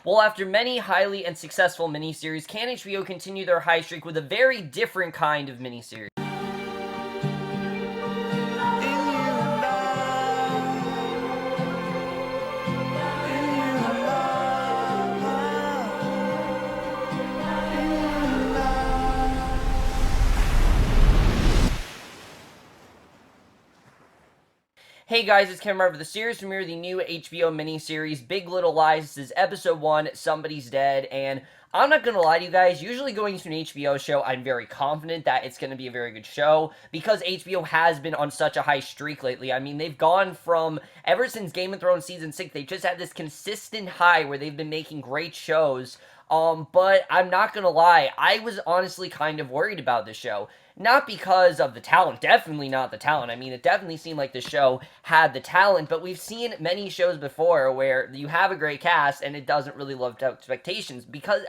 Well, after many highly and successful miniseries, can HBO continue their high streak with a very different kind of miniseries? Hey guys, it's Cameron for the series premiere of the new HBO miniseries, Big Little Lies. This is episode 1, Somebody's Dead, and I'm not gonna lie to you guys, usually going to an HBO show, I'm very confident that it's gonna be a very good show, because HBO has been on such a high streak lately. I mean, they've gone from, ever since Game of Thrones Season 6, they've just had this consistent high where they've been making great shows. But I'm not gonna lie, I was honestly kind of worried about this show. Not because of the talent, definitely not the talent. I mean, it definitely seemed like the show had the talent, but we've seen many shows before where you have a great cast and it doesn't really live up to expectations. Because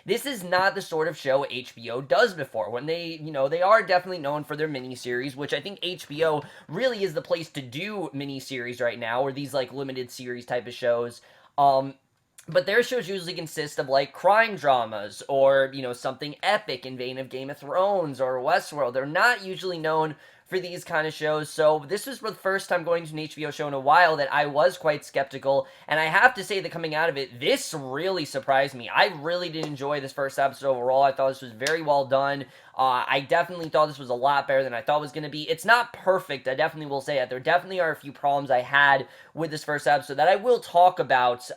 this is not the sort of show HBO does before. When they are definitely known for their miniseries, which I think HBO really is the place to do miniseries right now, or these like limited series type of shows. But their shows usually consist of like crime dramas or, something epic in vein of Game of Thrones or Westworld. They're not usually known for these kind of shows. So this was for the first time going to an HBO show in a while that I was quite skeptical. And I have to say that coming out of it, this really surprised me. I really did enjoy this first episode overall. I thought this was very well done. I definitely thought this was a lot better than I thought it was going to be. It's not perfect, I definitely will say that. There definitely are a few problems I had with this first episode that I will talk about,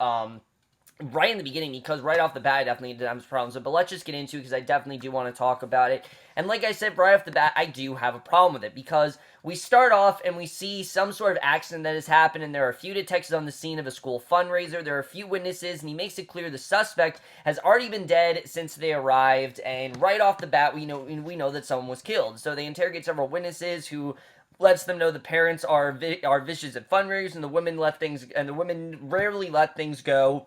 right in the beginning, because right off the bat I definitely did have some problems with it, but let's just get into it because I definitely do want to talk about it. And like I said, right off the bat, I do have a problem with it, because we start off and we see some sort of accident that has happened, and there are a few detectives on the scene of a school fundraiser, there are a few witnesses, and he makes it clear the suspect has already been dead since they arrived, and right off the bat, we know that someone was killed. So they interrogate several witnesses who lets them know the parents are vicious at fundraisers, and the women rarely let things go.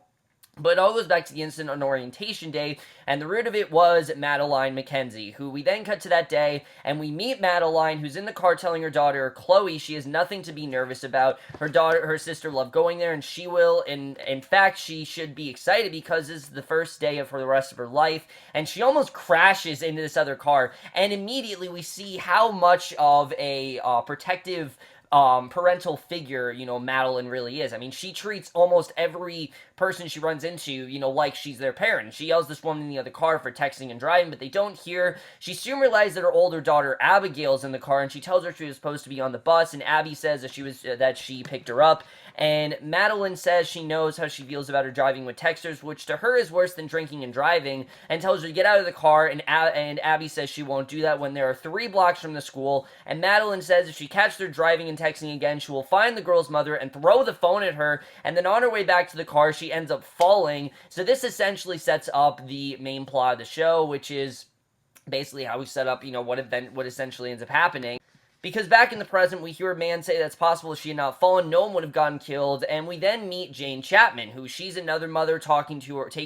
But it all goes back to the incident on orientation day, and the root of it was Madeline McKenzie, who we then cut to that day, and we meet Madeline, who's in the car telling her daughter, Chloe, she has nothing to be nervous about. Her sister loved going there, and she will, and in fact, she should be excited because this is the first day of the rest of her life, and she almost crashes into this other car, and immediately we see how much of a protective parental figure, Madeline really is. I mean, she treats almost every person she runs into, like she's their parent. She yells this woman in the other car for texting and driving, but they don't hear. She soon realizes that her older daughter Abigail's in the car, and she tells her she was supposed to be on the bus, and Abby says that she picked her up, and Madeline says she knows how she feels about her driving with texters, which to her is worse than drinking and driving, and tells her to get out of the car, and Abby says she won't do that when there are 3 blocks from the school, and Madeline says if she catches her driving and texting again, she will find the girl's mother and throw the phone at her, and then on her way back to the car, she ends up falling. So this essentially sets up the main plot of the show, which is basically how we set up, what essentially ends up happening. Because back in the present, we hear a man say that's possible if she had not fallen, no one would have gotten killed, and we then meet Jane Chapman, who she's another mother taking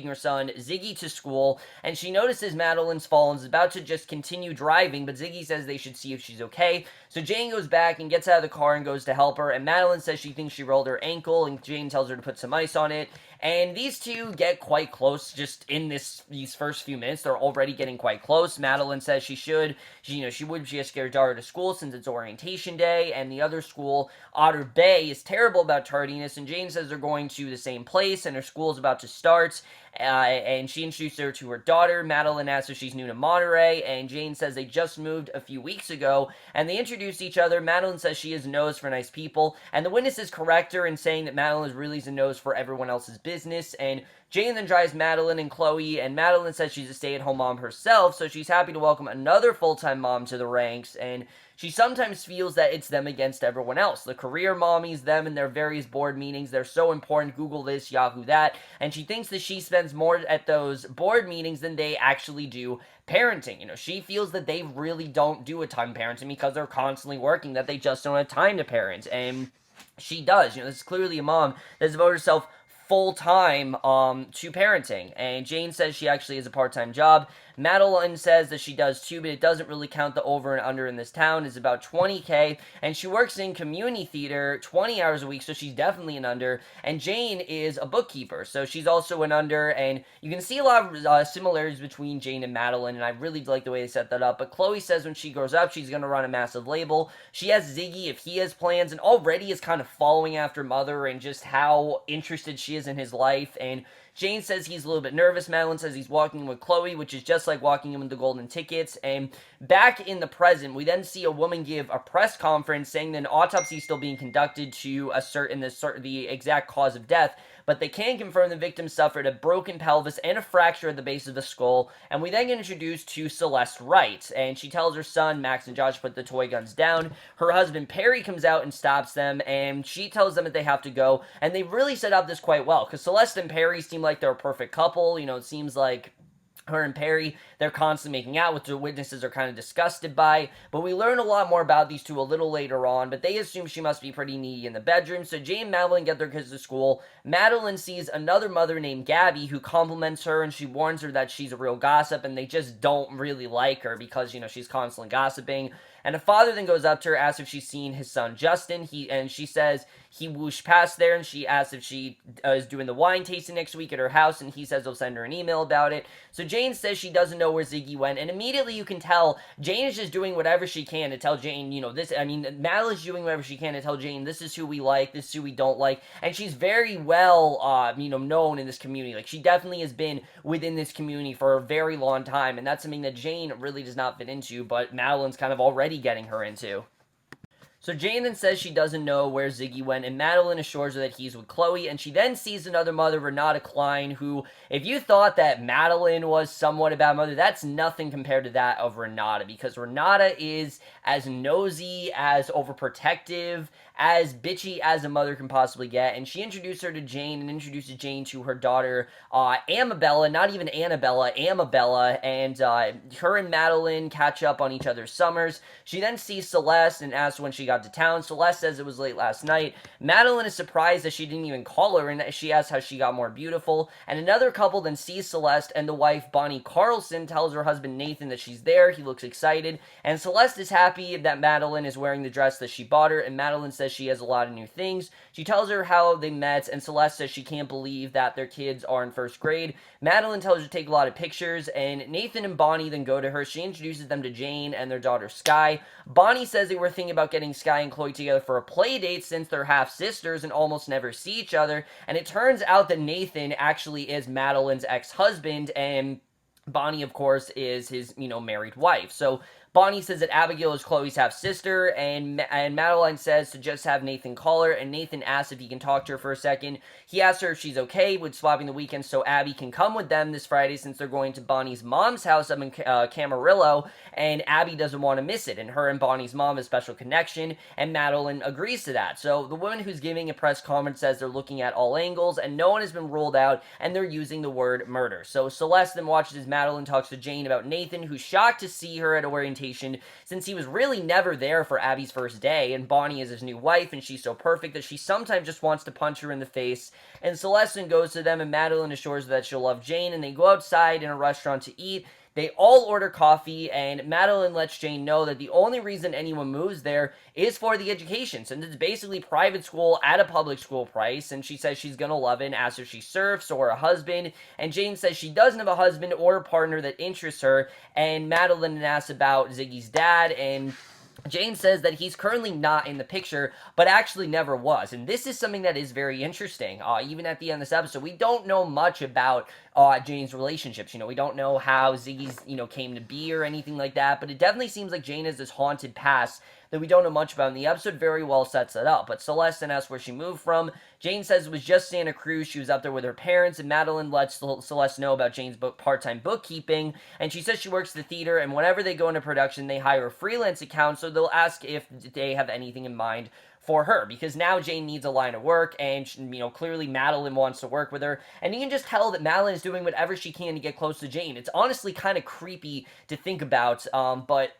her son, Ziggy, to school, and she notices Madeline's fallen, is about to just continue driving, but Ziggy says they should see if she's okay, so Jane goes back and gets out of the car and goes to help her, and Madeline says she thinks she rolled her ankle, and Jane tells her to put some ice on it, and these two get quite close just in these first few minutes. They're already getting quite close. Madeline says she has to get her daughter to school since it's orientation day, and the other school, Otter Bay, is terrible about tardiness, and Jane says they're going to the same place, and her school is about to start, and she introduced her to her daughter. Madeline asks if she's new to Monterey, and Jane says they just moved a few weeks ago, and they introduced each other. Madeline says she has a nose for nice people, and the witnesses correct her in saying that Madeline really is a nose for everyone else's business, and Jane then drives Madeline and Chloe, and Madeline says she's a stay-at-home mom herself, so she's happy to welcome another full-time mom to the ranks, and she sometimes feels that it's them against everyone else. The career mommies, them and their various board meetings, they're so important, Google this, Yahoo that, and she thinks that she spends more at those board meetings than they actually do parenting. She feels that they really don't do a ton of parenting because they're constantly working, that they just don't have time to parent, and she does. This is clearly a mom that's devoted herself full-time to parenting. And Jane says she actually has a part-time job. Madeline says that she does too, but it doesn't really count the over and under in this town. It's about 20K, and she works in community theater 20 hours a week, so she's definitely an under. And Jane is a bookkeeper, so she's also an under, and you can see a lot of similarities between Jane and Madeline, and I really like the way they set that up. But Chloe says when she grows up, she's going to run a massive label. She has Ziggy if he has plans, and already is kind of following after Mother and just how interested she is in his life. And Jane says he's a little bit nervous. Madeline says he's walking with Chloe, which is just like walking in with the golden tickets. And back in the present, we then see a woman give a press conference saying that an autopsy is still being conducted to ascertain the exact cause of death, but they can confirm the victim suffered a broken pelvis and a fracture at the base of the skull. And we then get introduced to Celeste Wright, and she tells her son, Max and Josh, to put the toy guns down. Her husband, Perry, comes out and stops them, and she tells them that they have to go. And they really set up this quite well, because Celeste and Perry seem like they're a perfect couple. You know, it seems like her and Perry, they're constantly making out, which the witnesses are kind of disgusted by. But we learn a lot more about these two a little later on, but they assume she must be pretty needy in the bedroom. So Jane and Madeline get their kids to school. Madeline sees another mother named Gabby who compliments her, and she warns her that she's a real gossip, and they just don't really like her because, you know, she's constantly gossiping. And a father then goes up to her, asks if she's seen his son Justin. She says he whooshed past there, and she asks if she is doing the wine tasting next week at her house, and he says he'll send her an email about it. So Jane says she doesn't know where Ziggy went, and immediately you can tell Jane is just doing whatever she can to tell Jane, you know, this, I mean, Madeline's doing whatever she can to tell Jane this is who we like, this is who we don't like, and she's very well, you know, known in this community. Like, she definitely has been within this community for a very long time, and that's something that Jane really does not fit into, but Madeline's kind of already getting her into. So Jane then says she doesn't know where Ziggy went, and Madeline assures her that he's with Chloe, and she then sees another mother, Renata Klein, who, if you thought that Madeline was somewhat a bad mother, that's nothing compared to that of Renata, because Renata is as nosy, as overprotective, as bitchy as a mother can possibly get, and she introduced her to Jane, and introduces Jane to her daughter, Amabella, not even Annabella, Amabella, and her and Madeline catch up on each other's summers. She then sees Celeste and asks when she got to town. Celeste says it was late last night. Madeline is surprised that she didn't even call her, and she asks how she got more beautiful. And another couple then sees Celeste, and the wife, Bonnie Carlson, tells her husband Nathan that she's there. He looks excited, and Celeste is happy that Madeline is wearing the dress that she bought her, and Madeline says she has a lot of new things. She tells her how they met, and Celeste says she can't believe that their kids are in first grade. Madeline tells her to take a lot of pictures, and Nathan and Bonnie then go to her. She introduces them to Jane and their daughter Sky. Bonnie says they were thinking about getting Sky and Chloe together for a play date since they're half sisters and almost never see each other, and it turns out that Nathan actually is Madeline's ex-husband, and Bonnie, of course, is his, you know, married wife. So Bonnie says that Abigail is Chloe's half-sister, and Madeline says to just have Nathan call her, and Nathan asks if he can talk to her for a second. He asks her if she's okay with swapping the weekend so Abby can come with them this Friday since they're going to Bonnie's mom's house up in Camarillo, and Abby doesn't want to miss it, and her and Bonnie's mom have a special connection, and Madeline agrees to that. So the woman who's giving a press conference says they're looking at all angles, and no one has been ruled out, and they're using the word murder. So Celeste then watches as Madeline talks to Jane about Nathan, who's shocked to see her at orientation since he was really never there for Abby's first day, and Bonnie is his new wife, and she's so perfect that she sometimes just wants to punch her in the face. And Celeste then goes to them, and Madeline assures her that she'll love Jane, and they go outside in a restaurant to eat. They all order coffee, and Madeline lets Jane know that the only reason anyone moves there is for the education, since it's basically private school at a public school price, and she says she's gonna love it and asks if she surfs or a husband, and Jane says she doesn't have a husband or a partner that interests her, and Madeline asks about Ziggy's dad, and Jane says that he's currently not in the picture, but actually never was. And this is something that is very interesting. Even at the end of this episode, we don't know much about Jane's relationships. You know, we don't know how Ziggy's, you know, came to be or anything like that, but it definitely seems like Jane has this haunted past that we don't know much about, and the episode very well sets it up. But Celeste then asks where she moved from. Jane says it was just Santa Cruz. She was up there with her parents, and Madeline lets Celeste know about Jane's part-time bookkeeping, and she says she works at the theater, and whenever they go into production, they hire a freelance account, so they'll ask if they have anything in mind for her, because now Jane needs a line of work, and, you know, clearly Madeline wants to work with her, and you can just tell that Madeline is doing whatever she can to get close to Jane. It's honestly kind of creepy to think about, but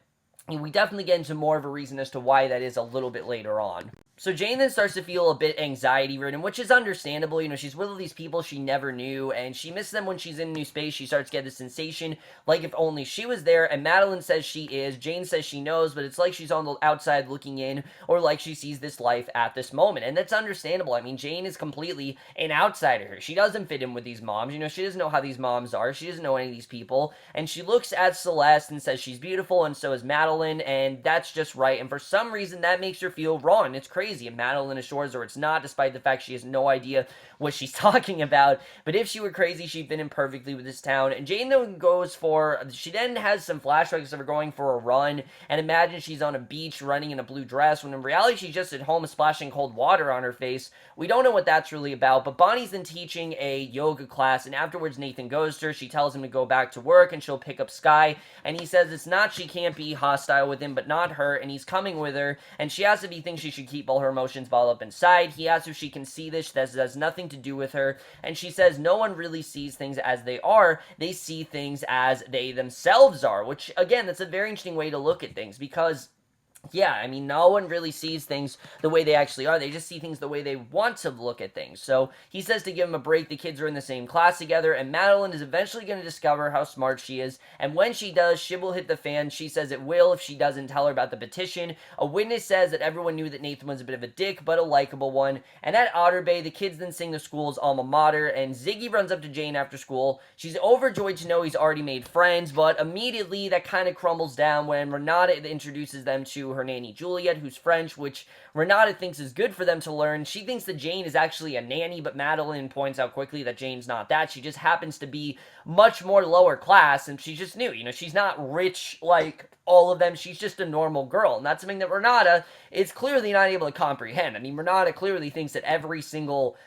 we definitely get into more of a reason as to why that is a little bit later on. So Jane then starts to feel a bit anxiety-ridden, which is understandable. She's with all these people she never knew, and she misses them when she's in a new space. She starts to get the sensation, like if only she was there, and Madeline says she is. Jane says she knows, but it's like she's on the outside looking in, or like she sees this life at this moment, and that's understandable. I mean, Jane is completely an outsider here. She doesn't fit in with these moms. She doesn't know how these moms are. She doesn't know any of these people, and she looks at Celeste and says she's beautiful, and so is Madeline, and that's just right, and for some reason, that makes her feel wrong. It's crazy. And Madeline assures her it's not, despite the fact she has no idea what she's talking about. But if she were crazy, she'd fit in perfectly with this town. And Jane then she then has some flashbacks of her going for a run, and imagine she's on a beach running in a blue dress, when in reality she's just at home splashing cold water on her face. We don't know what that's really about, but Bonnie's then teaching a yoga class, and afterwards Nathan goes to her. She tells him to go back to work, and she'll pick up Sky, and he says it's not she can't be hostile with him, but not her, and he's coming with her, and she asks if he thinks she should keep all her emotions bottled up inside. He asks if she can see this. That has nothing to do with her, and she says no one really sees things as they are. They see things as they themselves are, which, again, that's a very interesting way to look at things, because yeah, I mean, no one really sees things the way they actually are. They just see things the way they want to look at things. So he says to give him a break. The kids are in the same class together, and Madeline is eventually going to discover how smart she is. And when she does, shit will hit the fan. She says it will if she doesn't tell her about the petition. A witness says that everyone knew that Nathan was a bit of a dick, but a likable one. And at Otter Bay, the kids then sing the school's alma mater, and Ziggy runs up to Jane after school. She's overjoyed to know he's already made friends, but immediately that kind of crumbles down when Renata introduces them to her nanny Juliet, who's French, which Renata thinks is good for them to learn. She thinks that Jane is actually a nanny, but Madeline points out quickly that Jane's not that. She just happens to be much more lower class, and she's just new. She's not rich like all of them. She's just a normal girl, and that's something that Renata is clearly not able to comprehend. I mean, Renata clearly thinks that every single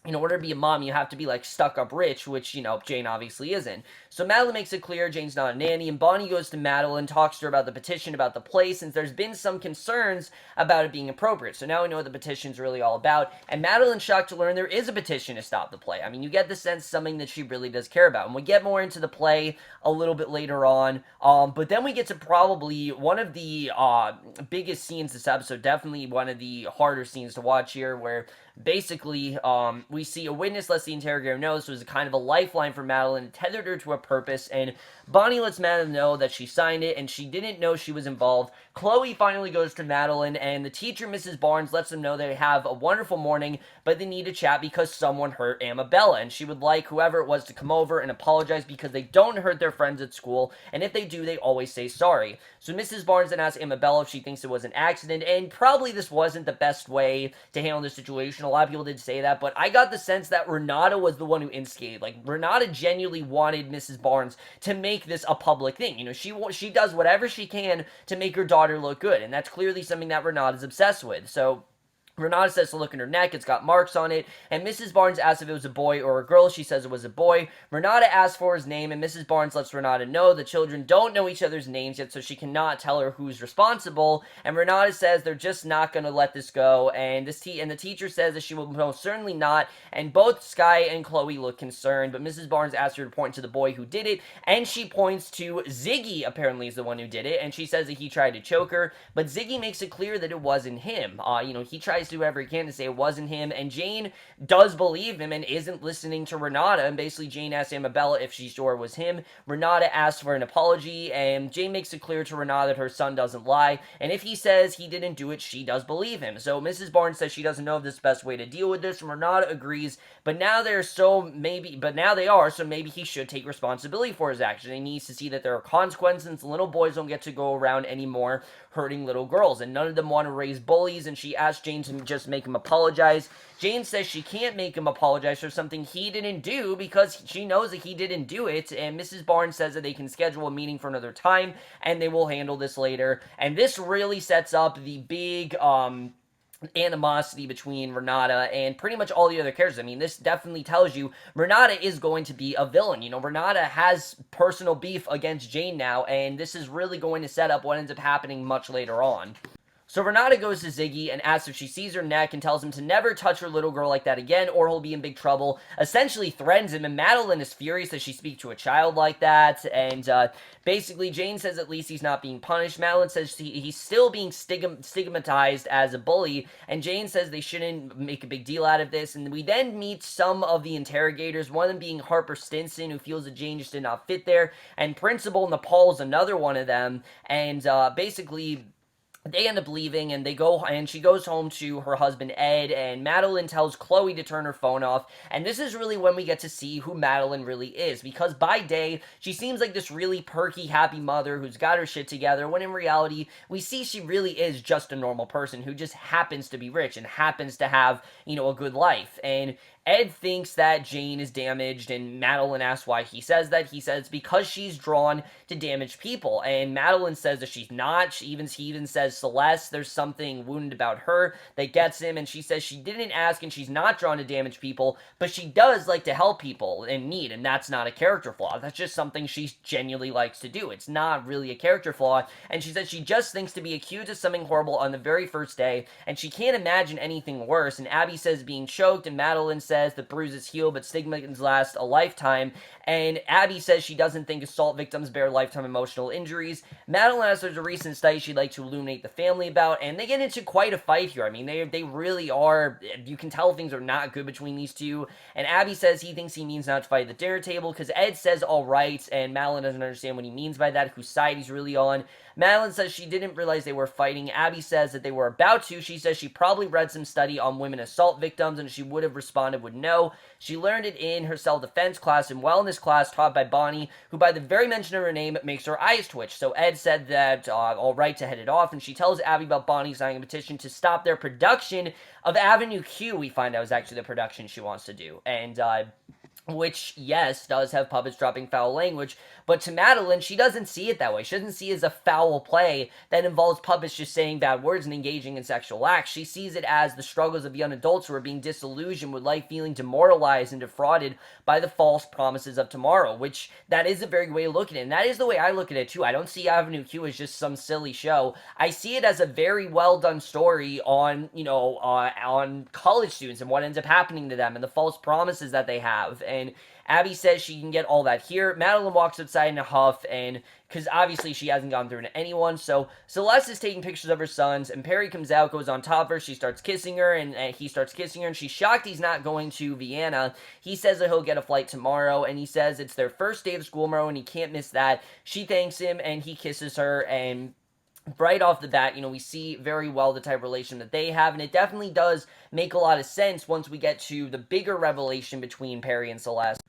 in order to be a mom, you have to be, like, stuck-up rich, which, Jane obviously isn't. So Madeline makes it clear Jane's not a nanny, and Bonnie goes to Madeline, talks to her about the petition, about the play, since there's been some concerns about it being appropriate. So now we know what the petition's really all about, and Madeline's shocked to learn there is a petition to stop the play. I mean, you get the sense something that she really does care about, and we get more into the play a little bit later on, but then we get to probably one of the biggest scenes this episode, definitely one of the harder scenes to watch here, where basically, we see a witness lets the interrogator know this was a kind of a lifeline for Madeline, tethered her to a purpose, and Bonnie lets Madeline know that she signed it, and she didn't know she was involved. Chloe finally goes to Madeline, and the teacher, Mrs. Barnes, lets them know they have a wonderful morning, but they need to chat because someone hurt Amabella, and she would like whoever it was to come over and apologize because they don't hurt their friends at school, and if they do, they always say sorry. So Mrs. Barnes then asks Amabella if she thinks it was an accident, and probably this wasn't the best way to handle the situation. A lot of people did say that, but I got the sense that Renata was the one who instigated. Like, Renata genuinely wanted Mrs. Barnes to make this a public thing. She does whatever she can to make her daughter look good, and that's clearly something that Renata's obsessed with. So Renata says to look in her neck, it's got marks on it, and Mrs. Barnes asks if it was a boy or a girl. She says it was a boy. Renata asks for his name, and Mrs. Barnes lets Renata know the children don't know each other's names yet, so she cannot tell her who's responsible, and Renata says they're just not going to let this go, and the teacher says that she will most certainly not, and both Sky and Chloe look concerned, but Mrs. Barnes asks her to point to the boy who did it, and she points to Ziggy, apparently is the one who did it, and she says that he tried to choke her, but Ziggy makes it clear that it wasn't him. He tries to do whatever he can to say it wasn't him, and Jane does believe him and isn't listening to Renata, and basically Jane asks Amabella if she's sure it was him. Renata asks for an apology, and Jane makes it clear to Renata that her son doesn't lie, and if he says he didn't do it, she does believe him. So Mrs. Barnes says she doesn't know if this is the best way to deal with this, and Renata agrees, but now they are, so maybe he should take responsibility for his action. He needs to see that there are consequences, and little boys don't get to go around anymore hurting little girls, and none of them want to raise bullies, and she asks Jane to just make him apologize. Jane says she can't make him apologize for something he didn't do because she knows that he didn't do it, and Mrs. Barnes says that they can schedule a meeting for another time, and they will handle this later, and this really sets up the big, animosity between Renata and pretty much all the other characters. I mean, this definitely tells you Renata is going to be a villain. Renata has personal beef against Jane now, and this is really going to set up what ends up happening much later on. So Renata goes to Ziggy and asks if she sees her neck and tells him to never touch her little girl like that again or he'll be in big trouble. Essentially threatens him, and Madeline is furious that she speaks to a child like that. And basically, Jane says at least he's not being punished. Madeline says he's still being stigmatized as a bully, and Jane says they shouldn't make a big deal out of this. And we then meet some of the interrogators, one of them being Harper Stinson, who feels that Jane just did not fit there, and Principal Nepal's another one of them. And basically, they end up leaving, and she goes home to her husband Ed, and Madeline tells Chloe to turn her phone off. And this is really when we get to see who Madeline really is, because by day she seems like this really perky, happy mother who's got her shit together, when in reality we see she really is just a normal person who just happens to be rich and happens to have, a good life. And Ed thinks that Jane is damaged, and Madeline asks why he says that. He says because she's drawn to damaged people, and Madeline says that she's not. He even says Celeste, there's something wounded about her that gets him, and she says she didn't ask and she's not drawn to damaged people, but she does like to help people in need, and that's not a character flaw. That's just something she genuinely likes to do. It's not really a character flaw, and she says she just thinks to be accused of something horrible on the very first day, and she can't imagine anything worse. And Abby says being choked, and Madeline says the bruises heal, but stigmas last a lifetime. And Abby says she doesn't think assault victims bear lifetime emotional injuries. Madeline says there's a recent study she'd like to illuminate the family about, and they get into quite a fight here. I mean, they really are. You can tell things are not good between these two. And Abby says he thinks he means not to fight at the dinner table because Ed says all right, and Madeline doesn't understand what he means by that, whose side he's really on. Madeline says she didn't realize they were fighting. Abby says that they were about to. She says she probably read some study on women assault victims, and she would have responded with no. She learned it in her self-defense class and wellness class taught by Bonnie, who by the very mention of her name makes her eyes twitch. So Ed said that all right to head it off, and she tells Abby about Bonnie signing a petition to stop their production of Avenue Q. We find out is actually the production she wants to do. And which, yes, does have puppets dropping foul language, but to Madeline, she doesn't see it that way. She doesn't see it as a foul play that involves puppets just saying bad words and engaging in sexual acts. She sees it as the struggles of young adults who are being disillusioned with life, feeling demoralized and defrauded by the false promises of tomorrow, which that is a very good way to look at it, and that is the way I look at it, too. I don't see Avenue Q as just some silly show. I see it as a very well-done story on, on college students and what ends up happening to them and the false promises that they have. And Abby says she can get all that here. Madeline walks outside in a huff, and because obviously she hasn't gone through to anyone. So Celeste is taking pictures of her sons, and Perry comes out, goes on top of her. She starts kissing her, and he starts kissing her, and she's shocked he's not going to Vienna. He says that he'll get a flight tomorrow, and he says it's their first day of school tomorrow, and he can't miss that. She thanks him, and he kisses her, and right off the bat, we see very well the type of relation that they have, and it definitely does make a lot of sense once we get to the bigger revelation between Perry and Celeste.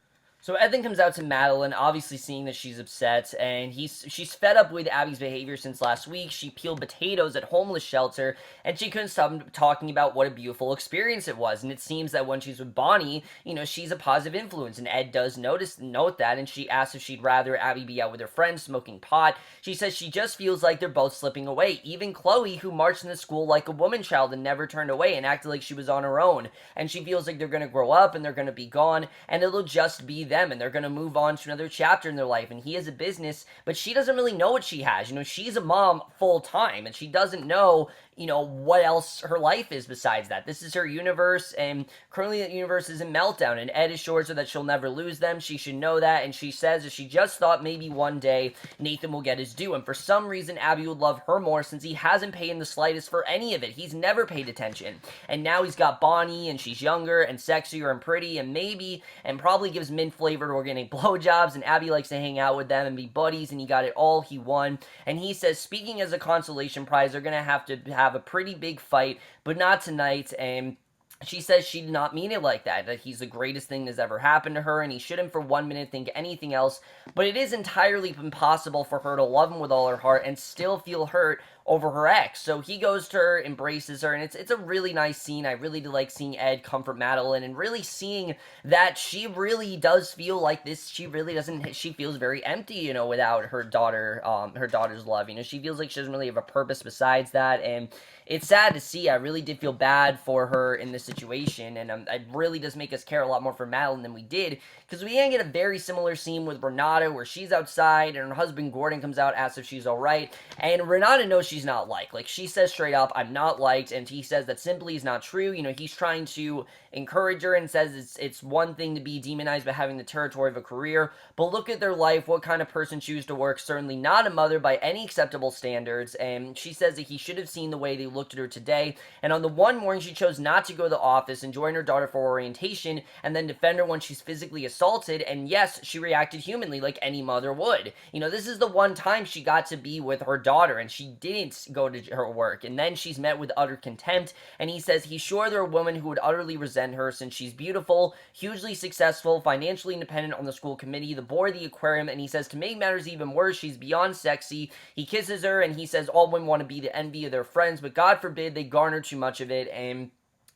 So Ed then comes out to Madeline, obviously seeing that she's upset, and she's fed up with Abby's behavior since last week. She peeled potatoes at homeless shelter, and she couldn't stop talking about what a beautiful experience it was. And it seems that when she's with Bonnie, she's a positive influence, and Ed does note that, and she asks if she'd rather Abby be out with her friends smoking pot. She says she just feels like they're both slipping away. Even Chloe, who marched into school like a woman child and never turned away and acted like she was on her own. And she feels like they're going to grow up, and they're going to be gone, and it'll just be them, and they're going to move on to another chapter in their life. And he has a business, but she doesn't really know what she has. She's a mom full time, and she doesn't know what else her life is besides that. This is her universe, and currently that universe is in meltdown, and Ed assures her that she'll never lose them. She should know that, and she says that she just thought maybe one day Nathan will get his due, and for some reason Abby would love her more since he hasn't paid in the slightest for any of it. He's never paid attention, and now he's got Bonnie, and she's younger and sexier and pretty, and maybe, and probably gives mint-flavored organic blowjobs, and Abby likes to hang out with them and be buddies, and he got it all. He won, and he says, speaking as a consolation prize, they're gonna have to have a pretty big fight, but not tonight. And she says she did not mean it like that he's the greatest thing that's ever happened to her, and he shouldn't for 1 minute think anything else, but it is entirely impossible for her to love him with all her heart and still feel hurt over her ex. So he goes to her, embraces her, and it's a really nice scene. I really do like seeing Ed comfort Madeline, and really seeing that she really does feel like this. She really doesn't. She feels very empty, without her daughter's love. She feels like she doesn't really have a purpose besides that, and it's sad to see. I really did feel bad for her in this situation, and it really does make us care a lot more for Madeline than we did, because we can get a very similar scene with Renata, where she's outside, and her husband Gordon comes out, asks if she's alright, and Renata knows she's not liked. Like, she says straight up, I'm not liked, and he says that simply is not true. He's trying to encourage her and says it's one thing to be demonized by having the territory of a career, but look at their life, what kind of person chooses to work, certainly not a mother by any acceptable standards, and she says that he should have seen the way they looked at her today, and on the one morning she chose not to go to the office and join her daughter for orientation, and then defend her when she's physically assaulted, and yes, she reacted humanly like any mother would. This is the one time she got to be with her daughter, and she didn't go to her work, and then she's met with utter contempt, and he says he's sure there are women who would utterly resent her since she's beautiful, hugely successful, financially independent on the school committee, the board, the aquarium, and he says to make matters even worse, she's beyond sexy. He kisses her, and he says all women want to be the envy of their friends, but God forbid they garner too much of it, and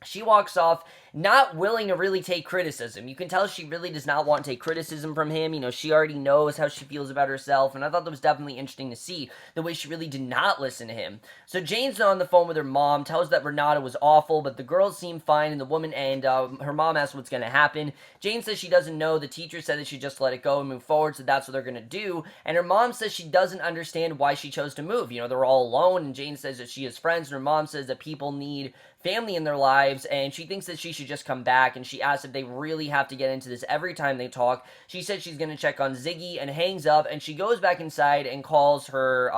she walks off, not willing to really take criticism. You can tell she really does not want to take criticism from him. She already knows how she feels about herself, and I thought that was definitely interesting to see, the way she really did not listen to him. So Jane's on the phone with her mom, tells that Renata was awful, but the girls seem fine, and the woman and her mom asks what's going to happen. Jane says she doesn't know. The teacher said that she just let it go and move forward, so that's what they're going to do, and her mom says she doesn't understand why she chose to move. They're all alone, and Jane says that she has friends, and her mom says that people need family in their lives, and she thinks that she should just come back, and she asks if they really have to get into this every time they talk. She said she's going to check on Ziggy and hangs up, and she goes back inside and calls her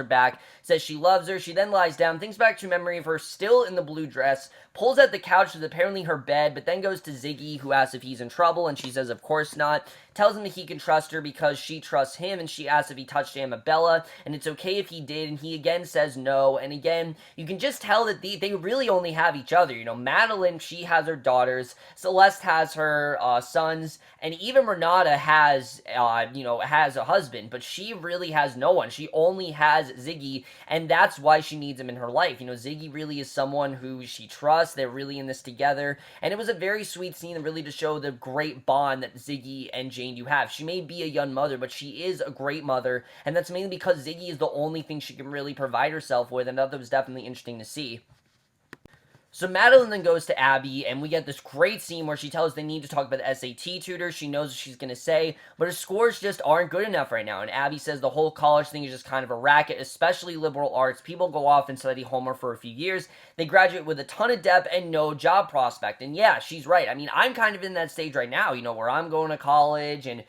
back, says she loves her. She then lies down, thinks back to a memory of her still in the blue dress, pulls out the couch with apparently her bed, but then goes to Ziggy, who asks if he's in trouble, and she says of course not, tells him that he can trust her because she trusts him, and she asks if he touched Amabella, and it's okay if he did, and he again says no, and again, you can just tell that they really only have each other. Madeline, she has her daughters, Celeste has her sons, and even Renata has a husband, but she really has no one. She only has Ziggy, and that's why she needs him in her life. Ziggy really is someone who she trusts. They're really in this together, and it was a very sweet scene, and really to show the great bond that Ziggy and Jane do have. She may be a young mother, but she is a great mother, and that's mainly because Ziggy is the only thing she can really provide herself with, and I thought that was definitely interesting to see. So Madeline then goes to Abby, and we get this great scene where she tells they need to talk about the SAT tutor. She knows what she's going to say, but her scores just aren't good enough right now. And Abby says the whole college thing is just kind of a racket, especially liberal arts. People go off and study homework for a few years. They graduate with a ton of debt and no job prospect. And yeah, she's right. I'm kind of in that stage right now, where I'm going to college and,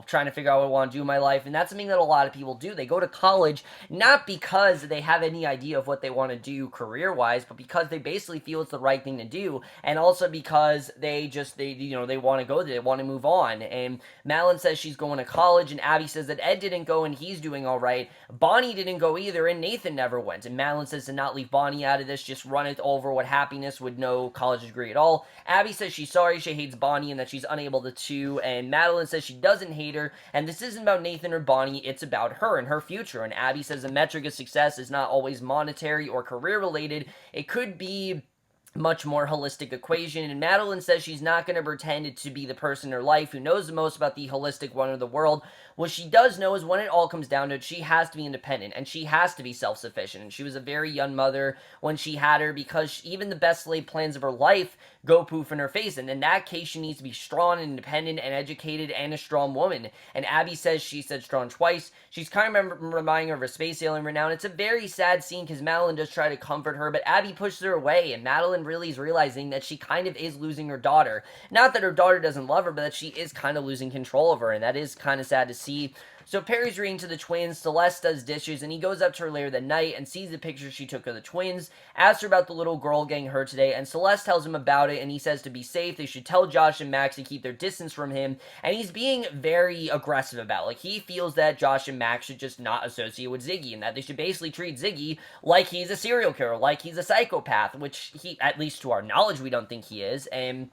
trying to figure out what I want to do in my life. And that's something that a lot of people do. They go to college not because they have any idea of what they want to do career-wise, but because they basically feel it's the right thing to do, and also because they want to go there, they want to move on. And Madeline says she's going to college, and Abby says that Ed didn't go and he's doing all right. Bonnie didn't go either, and Nathan never went. And Madeline says to not leave Bonnie out of this, just run it over what happiness with no college degree at all. Abby says she's sorry, she hates Bonnie, and that she's unable to, and Madeline says she doesn't hate her, and this isn't about Nathan or Bonnie, it's about her and her future. And Abby says the metric of success is not always monetary or career related. It could be much more holistic equation, and Madeline says she's not going to pretend to be the person in her life who knows the most about the holistic wonder of the world. What she does know is when it all comes down to it, she has to be independent, and she has to be self-sufficient, and she was a very young mother when she had her, because even the best laid plans of her life go poof in her face, and in that case, she needs to be strong and independent and educated and a strong woman. And Abby says she said strong twice. She's kind of reminding her of a space alien right now, and it's a very sad scene because Madeline does try to comfort her, but Abby pushes her away, and Madeline really is realizing that she kind of is losing her daughter. Not that her daughter doesn't love her, but that she is kind of losing control of her, and that is kind of sad to see. So Perry's reading to the twins, Celeste does dishes, and he goes up to her later that night and sees the picture she took of the twins, asks her about the little girl getting hurt today, and Celeste tells him about it, and he says to be safe, they should tell Josh and Max to keep their distance from him, and he's being very aggressive about it. Like, he feels that Josh and Max should just not associate with Ziggy, and that they should basically treat Ziggy like he's a serial killer, like he's a psychopath, which he, at least to our knowledge, we don't think he is, and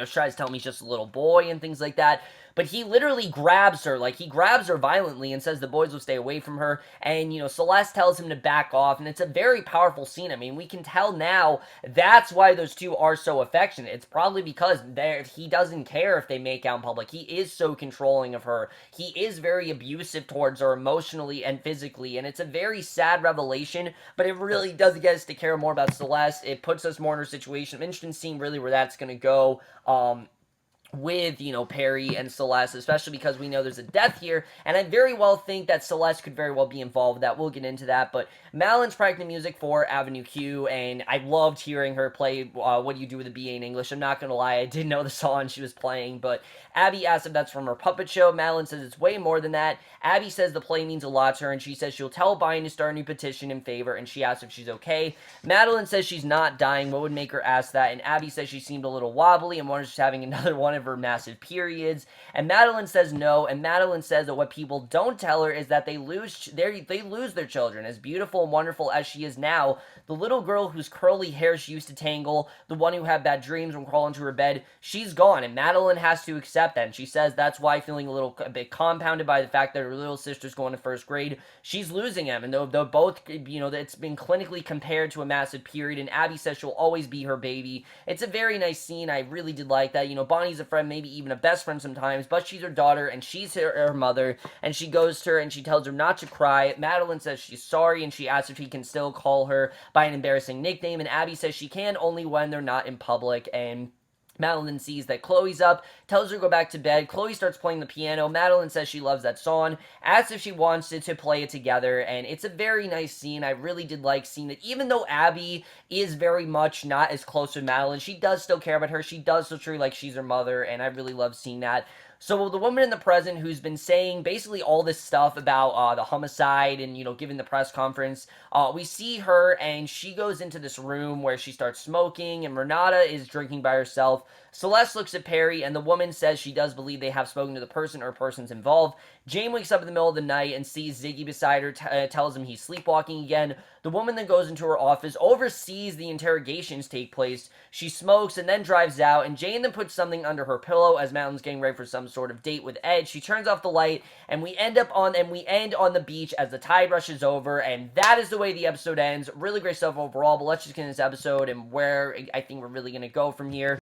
tries to tell me he's just a little boy and things like that. But he literally grabs her, like, he grabs her violently and says the boys will stay away from her, and, Celeste tells him to back off, and it's a very powerful scene. We can tell now that's why those two are so affectionate. It's probably because he doesn't care if they make out in public. He is so controlling of her. He is very abusive towards her emotionally and physically, and it's a very sad revelation, but it really does get us to care more about Celeste. It puts us more in her situation. I'm interested in seeing really where that's going to go. with, Perry and Celeste, especially because we know there's a death here, and I very well think that Celeste could very well be involved with that. We'll get into that, but Madeline's practicing music for Avenue Q, and I loved hearing her play What Do You Do With a BA in English. I'm not gonna lie, I didn't know the song she was playing, but Abby asks if that's from her puppet show. Madeline says it's way more than that. Abby says the play means a lot to her, and she says she'll tell Brian to start a new petition in favor, and she asks if she's okay. Madeline says she's not dying. What would make her ask that? And Abby says she seemed a little wobbly and wonders if she's having another one of her massive periods. And Madeline says no. And Madeline says that what people don't tell her is that they lose their children. As beautiful and wonderful as she is now, the little girl whose curly hair she used to tangle, the one who had bad dreams when crawling into her bed, she's gone. And Madeline has to accept that. And she says that's why, feeling a bit compounded by the fact that her little sister's going to first grade, she's losing him. And though both, it's been clinically compared to a massive period, and Abby says she'll always be her baby. It's a very nice scene. I really did like that. Bonnie's a friend, maybe even a best friend sometimes, but she's her daughter, and she's her mother, and she goes to her, and she tells her not to cry. Madeline says she's sorry, and she asks if he can still call her by an embarrassing nickname, and Abby says she can only when they're not in public, and Madeline sees that Chloe's up, tells her to go back to bed. Chloe starts playing the piano. Madeline says she loves that song, asks if she wants to play it together, and it's a very nice scene. I really did like seeing that even though Abby is very much not as close with Madeline, she does still care about her. She does still treat her like she's her mother, and I really love seeing that. So the woman in the present who's been saying basically all this stuff about the homicide and, giving the press conference, we see her and she goes into this room where she starts smoking and Renata is drinking by herself. Celeste looks at Perry and the woman says she does believe they have spoken to the person or persons involved. Jane wakes up in the middle of the night and sees Ziggy beside her, tells him he's sleepwalking again. The woman then goes into her office, oversees the interrogations take place. She smokes and then drives out, and Jane then puts something under her pillow as Madeline's getting ready for some sort of date with Ed. She turns off the light, and we end on the beach as the tide rushes over, and that is the way the episode ends. Really great stuff overall, but let's just get into this episode and where I think we're really going to go from here.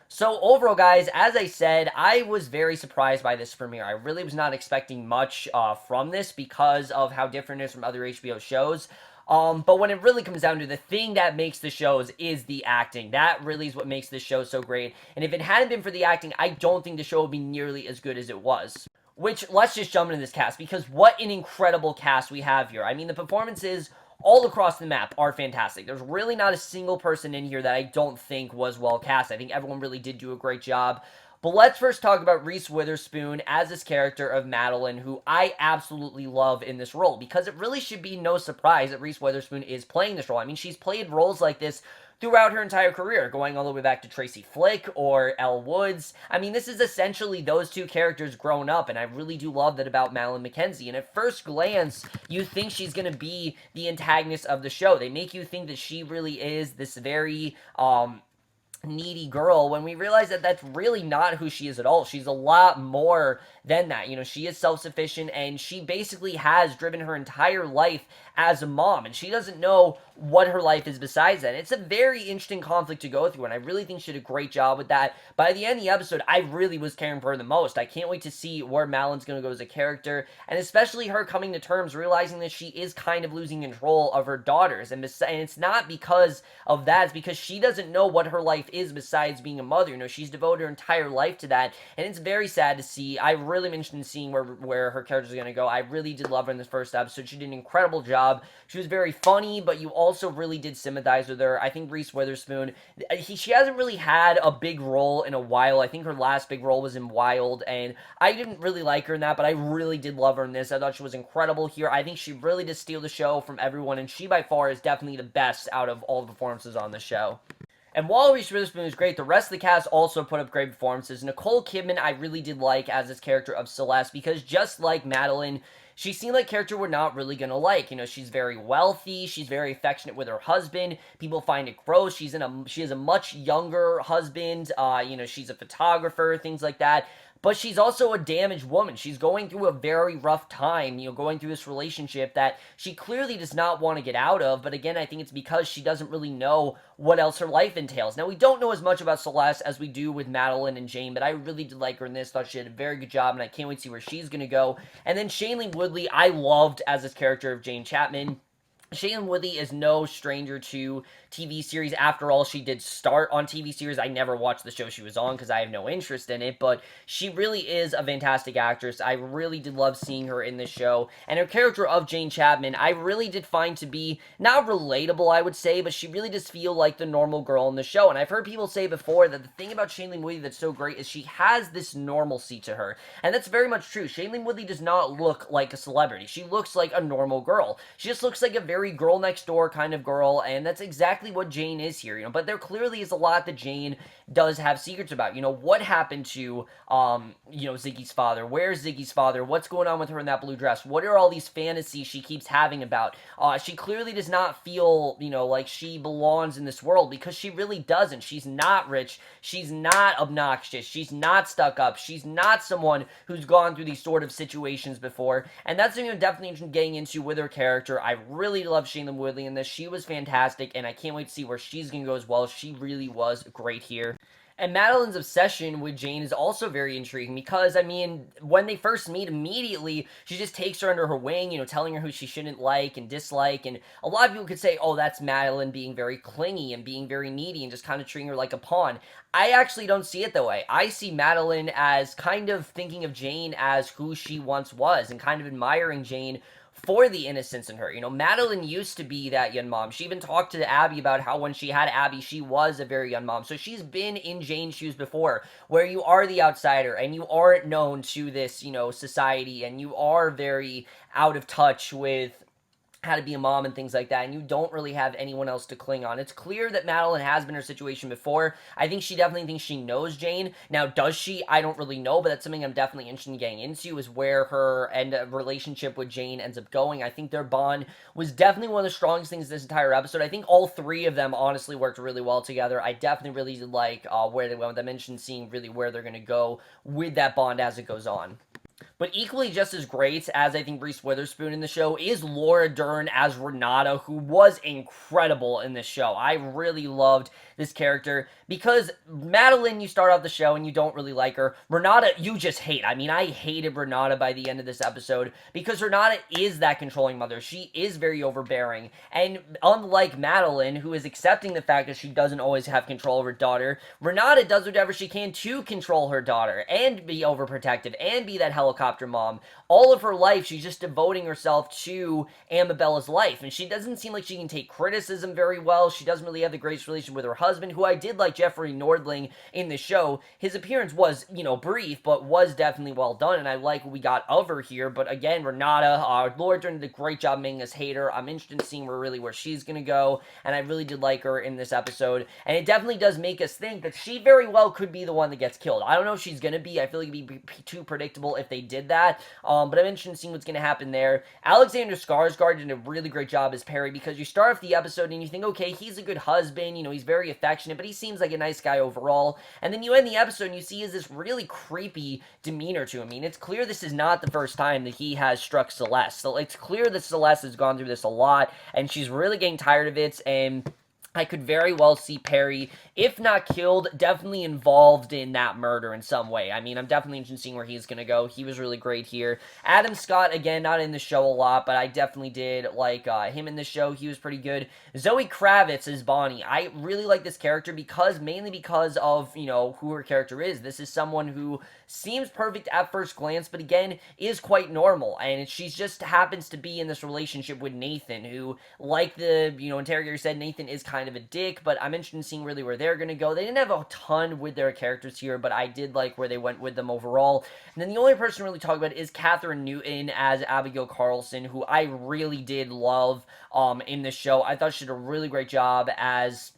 So overall, guys, as I said, I was very surprised by this premiere. I really was not expecting much from this because of how different it is from other HBO shows. But when it really comes down to the thing that makes the shows is the acting. That really is what makes this show so great. And if it hadn't been for the acting, I don't think the show would be nearly as good as it was. Which, let's just jump into this cast, because what an incredible cast we have here. I mean, the performances all across the map are fantastic. There's really not a single person in here that I don't think was well cast. I think everyone really did do a great job. But let's first talk about Reese Witherspoon as this character of Madeline, who I absolutely love in this role, because it really should be no surprise that Reese Witherspoon is playing this role. I mean, she's played roles like this throughout her entire career, going all the way back to Tracy Flick or Elle Woods. I mean, this is essentially those two characters grown up, and I really do love that about Madeline McKenzie. And at first glance, you think she's going to be the antagonist of the show. They make you think that she really is this very, needy girl, when we realize that that's really not who she is at all. She's a lot more than that. She is self-sufficient, and she basically has driven her entire life as a mom, and she doesn't know what her life is besides that. It's a very interesting conflict to go through, and I really think she did a great job with that. By the end of the episode, I really was caring for her the most. I can't wait to see where Madeline's going to go as a character, and especially her coming to terms, realizing that she is kind of losing control of her daughters, and it's not because of that, it's because she doesn't know what her life is besides being a mother. She's devoted her entire life to that, and it's very sad to see. I really am interested in seeing where her character is going to go. I really did love her in this first episode. She did an incredible job. She was very funny, but you also really did sympathize with her. I think Reese Witherspoon, she hasn't really had a big role in a while. I think her last big role was in Wild, and I didn't really like her in that, but I really did love her in this. I thought she was incredible here. I think she really did steal the show from everyone, and she by far is definitely the best out of all the performances on the show. And while Reese Witherspoon was great, the rest of the cast also put up great performances. Nicole Kidman I really did like as this character of Celeste, because just like Madeline, she seemed like a character we're not really gonna like. She's very wealthy, she's very affectionate with her husband. People find it gross. She has a much younger husband. She's a photographer, things like that. But she's also a damaged woman. She's going through a very rough time, going through this relationship that she clearly does not want to get out of. But again, I think it's because she doesn't really know what else her life entails. Now, we don't know as much about Celeste as we do with Madeline and Jane, but I really did like her in this. Thought she did a very good job, and I can't wait to see where she's going to go. And then Shailene Woodley, I loved as this character of Jane Chapman. Shailene Woodley is no stranger to TV series. After all, she did start on TV series. I never watched the show she was on because I have no interest in it, but she really is a fantastic actress. I really did love seeing her in this show, and her character of Jane Chapman, I really did find to be not relatable, I would say, but she really does feel like the normal girl in the show. And I've heard people say before that the thing about Shailene Woodley that's so great is she has this normalcy to her, and that's very much true. Shailene Woodley does not look like a celebrity. She looks like a normal girl. She just looks like a very girl next door kind of girl, and that's exactly what Jane is here, but there clearly is a lot that Jane does have secrets about. What happened to, Ziggy's father? Where's Ziggy's father? What's going on with her in that blue dress? What are all these fantasies she keeps having about? She clearly does not feel, like she belongs in this world, because she really doesn't. She's not rich. She's not obnoxious. She's not stuck up. She's not someone who's gone through these sort of situations before, and that's something I'm definitely interested in getting into with her character. I really love Shailene Woodley in this. She was fantastic, and I can't wait to see where she's going to go as well. She really was great here. And Madeline's obsession with Jane is also very intriguing because, when they first meet, immediately, she just takes her under her wing, telling her who she shouldn't like and dislike, and a lot of people could say, oh, that's Madeline being very clingy and being very needy and just kind of treating her like a pawn. I actually don't see it that way. I see Madeline as kind of thinking of Jane as who she once was and kind of admiring Jane for the innocence in her. Madeline used to be that young mom. She even talked to Abby about how when she had Abby, she was a very young mom. So she's been in Jane's shoes before, where you are the outsider and you aren't known to this, society, and you are very out of touch with how to be a mom and things like that, and you don't really have anyone else to cling on. It's clear that Madeline has been in her situation before. I think she definitely thinks she knows Jane. Now, does she? I don't really know, but that's something I'm definitely interested in getting into, is where her relationship with Jane ends up going. I think their bond was definitely one of the strongest things this entire episode. I think all three of them honestly worked really well together. I definitely really like where they went with them. I mentioned seeing really where they're going to go with that bond as it goes on. But equally just as great as I think Reese Witherspoon in the show is Laura Dern as Renata, who was incredible in this show. I really loved this character because Madeline, you start off the show and you don't really like her. Renata, you just hate. I hated Renata by the end of this episode because Renata is that controlling mother. She is very overbearing. And unlike Madeline, who is accepting the fact that she doesn't always have control of her daughter, Renata does whatever she can to control her daughter and be overprotective and be that helicopter mom. All of her life, she's just devoting herself to Amabella's life, and she doesn't seem like she can take criticism very well. She doesn't really have the greatest relationship with her husband, who I did like Jeffrey Nordling in the show. His appearance was, brief, but was definitely well done, and I like what we got of her here. But again, Renata, Laura did a great job making us hate her. I'm interested in seeing where she's gonna go, and I really did like her in this episode, and it definitely does make us think that she very well could be the one that gets killed. I don't know if she's gonna be. I feel like it'd be too predictable if they did that, but I'm interested in seeing what's going to happen there. Alexander Skarsgård did a really great job as Perry, because you start off the episode and you think, okay, he's a good husband, he's very affectionate, but he seems like a nice guy overall, and then you end the episode and you see this really creepy demeanor to him. It's clear this is not the first time that he has struck Celeste, so it's clear that Celeste has gone through this a lot, and she's really getting tired of it, and I could very well see Perry, if not killed, definitely involved in that murder in some way. I'm definitely interested in seeing where he's going to go. He was really great here. Adam Scott, again, not in the show a lot, but I definitely did like him in the show. He was pretty good. Zoe Kravitz as Bonnie. I really like this character mainly because of, who her character is. This is someone who seems perfect at first glance, but again, is quite normal. And she just happens to be in this relationship with Nathan, who, like the, interrogator said, Nathan is kind of a dick, but I'm interested in seeing really where they're going to go. They didn't have a ton with their characters here, but I did like where they went with them overall. And then the only person to really talk about is Catherine Newton as Abigail Carlson, who I really did love in this show. I thought she did a really great job as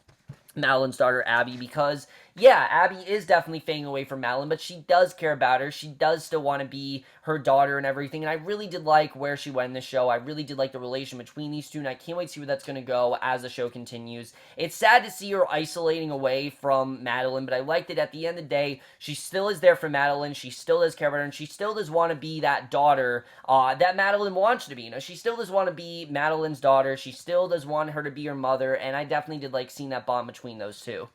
Madeline's daughter, Abby, because yeah, Abby is definitely fading away from Madeline, but she does care about her. She does still want to be her daughter and everything, and I really did like where she went in the show. I really did like the relation between these two, and I can't wait to see where that's going to go as the show continues. It's sad to see her isolating away from Madeline, but I liked it. At the end of the day, she still is there for Madeline. She still does care about her, and she still does want to be that daughter that Madeline wants her to be. She still does want to be Madeline's daughter. She still does want her to be her mother, and I definitely did like seeing that bond between those two.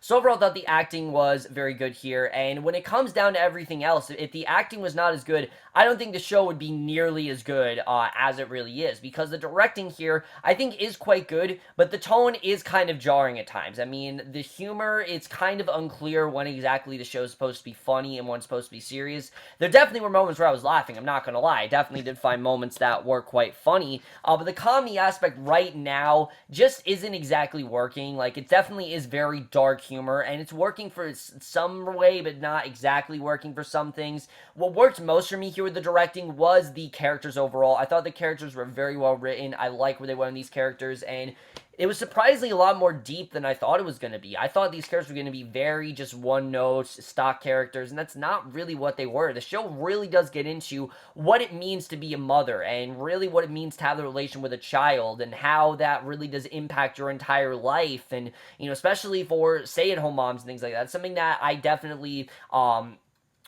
So overall, I thought the acting was very good here, and when it comes down to everything else, if the acting was not as good, I don't think the show would be nearly as good as it really is, because the directing here, I think, is quite good, but the tone is kind of jarring at times. I mean, the humor, it's kind of unclear when exactly the show is supposed to be funny and when it's supposed to be serious. There definitely were moments where I was laughing, I'm not gonna lie. I definitely did find moments that were quite funny, but the comedy aspect right now just isn't exactly working. Like, it definitely is very dark humor, and it's working for some way, but not exactly working for some things. What worked most for me here with the directing was the characters overall. I thought the characters were very well written. I like where they went in these characters, and it was surprisingly a lot more deep than I thought it was going to be. I thought these characters were going to be very just one-note, stock characters, and that's not really what they were. The show really does get into what it means to be a mother, and really what it means to have the relation with a child, and how that really does impact your entire life, and, you know, especially for stay-at-home moms and things like that. It's something that I definitely,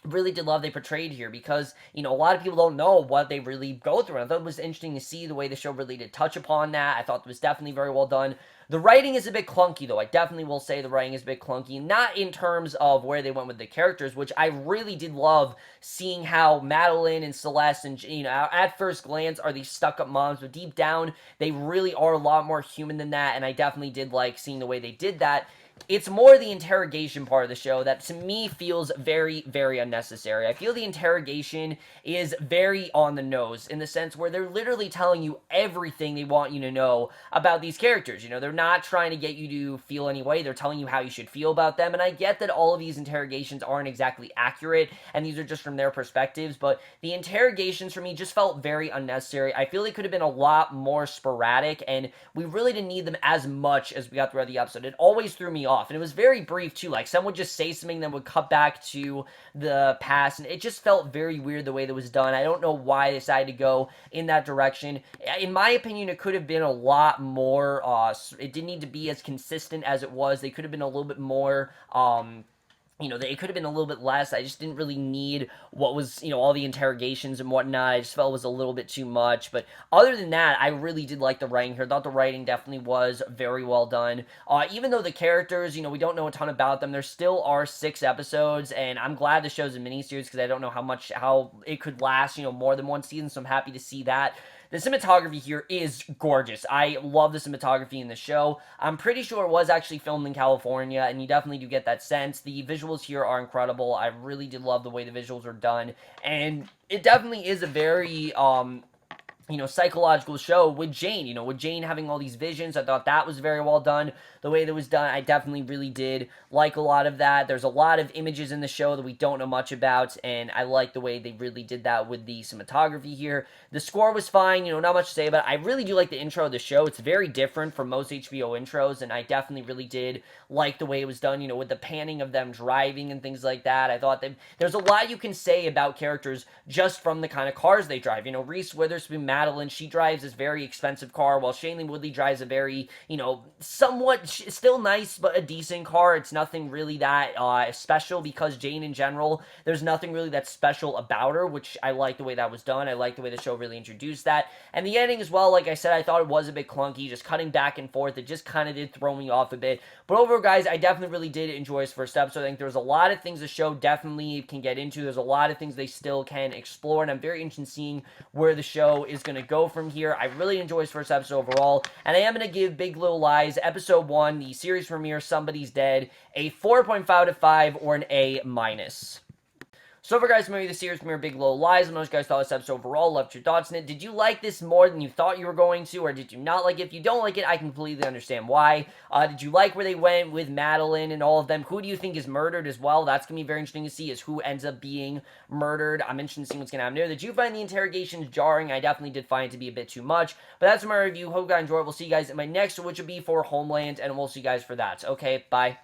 really did love they portrayed here, because, you know, a lot of people don't know what they really go through. And I thought it was interesting to see the way the show really did touch upon that. I thought it was definitely very well done. The writing is a bit clunky, though. I definitely will say the writing is a bit clunky. Not in terms of where they went with the characters, which I really did love seeing how Madeline and Celeste and, you know, at first glance are these stuck-up moms, but deep down, they really are a lot more human than that, and I definitely did like seeing the way they did that. It's more the interrogation part of the show that to me feels very, very unnecessary. I feel the interrogation is very on the nose, in the sense where they're literally telling you everything they want you to know about these characters. You know, they're not trying to get you to feel any way. They're telling you how you should feel about them. And I get that all of these interrogations aren't exactly accurate, and these are just from their perspectives, but the interrogations for me just felt very unnecessary. I feel they could have been a lot more sporadic, and we really didn't need them as much as we got throughout the episode. It always threw me off, and it was very brief too. Like, someone would just say something, then would cut back to the past, and it just felt very weird the way that was done. I don't know why they decided to go in that direction. In my opinion, it could have been a lot more, it didn't need to be as consistent as it was. They could have been a little bit more, you know, it could have been a little bit less. I just didn't really need what was, you know, all the interrogations and whatnot. I just felt it was a little bit too much. But other than that, I really did like the writing here. I thought the writing definitely was very well done. Even though the characters, you know, we don't know a ton about them, there still are 6 episodes, and I'm glad the show's a miniseries, because I don't know how it could last, you know, more than one season, so I'm happy to see that. The cinematography here is gorgeous. I love the cinematography in the show. I'm pretty sure it was actually filmed in California, and you definitely do get that sense. The visuals here are incredible. I really did love the way the visuals are done, and it definitely is a very, you know, psychological show with Jane, you know, with Jane having all these visions. I thought that was very well done. The way that was done, I definitely really did like a lot of that. There's a lot of images in the show that we don't know much about, and I like the way they really did that with the cinematography here. The score was fine, you know, not much to say about it. I really do like the intro of the show. It's very different from most HBO intros, and I definitely really did like the way it was done, you know, with the panning of them driving and things like that. I thought that there's a lot you can say about characters just from the kind of cars they drive. You know, Reese Witherspoon, Madeline, she drives this very expensive car, while Shailene Woodley drives a very, you know, somewhat still nice, but a decent car. It's nothing really that special, because Jane in general, there's nothing really that special about her, which I like the way that was done. I like the way the show really introduced that. And the ending as well, like I said, I thought it was a bit clunky, just cutting back and forth. It just kind of did throw me off a bit. But overall, guys, I definitely really did enjoy this first episode. I think there's a lot of things the show definitely can get into. There's a lot of things they still can explore, and I'm very interested in seeing where the show is going to go from here. I really enjoyed this first episode overall, and I am going to give Big Little Lies Episode 1, the series premiere, Somebody's Dead, a 4.5 out of 5, or an A-. So for guys, maybe the series premiere Big Little Lies, and most guys thought this episode overall, loved your thoughts on it. Did you like this more than you thought you were going to, or did you not like it? If you don't like it, I completely understand why. Did you like where they went with Madeline and all of them? Who do you think is murdered as well? That's going to be very interesting to see, is who ends up being murdered. I'm interested in seeing what's going to happen there. Did you find the interrogations jarring? I definitely did find it to be a bit too much, but that's my review. Hope you guys enjoyed. We'll see you guys in my next, which will be for Homeland, and we'll see you guys for that. Okay, bye.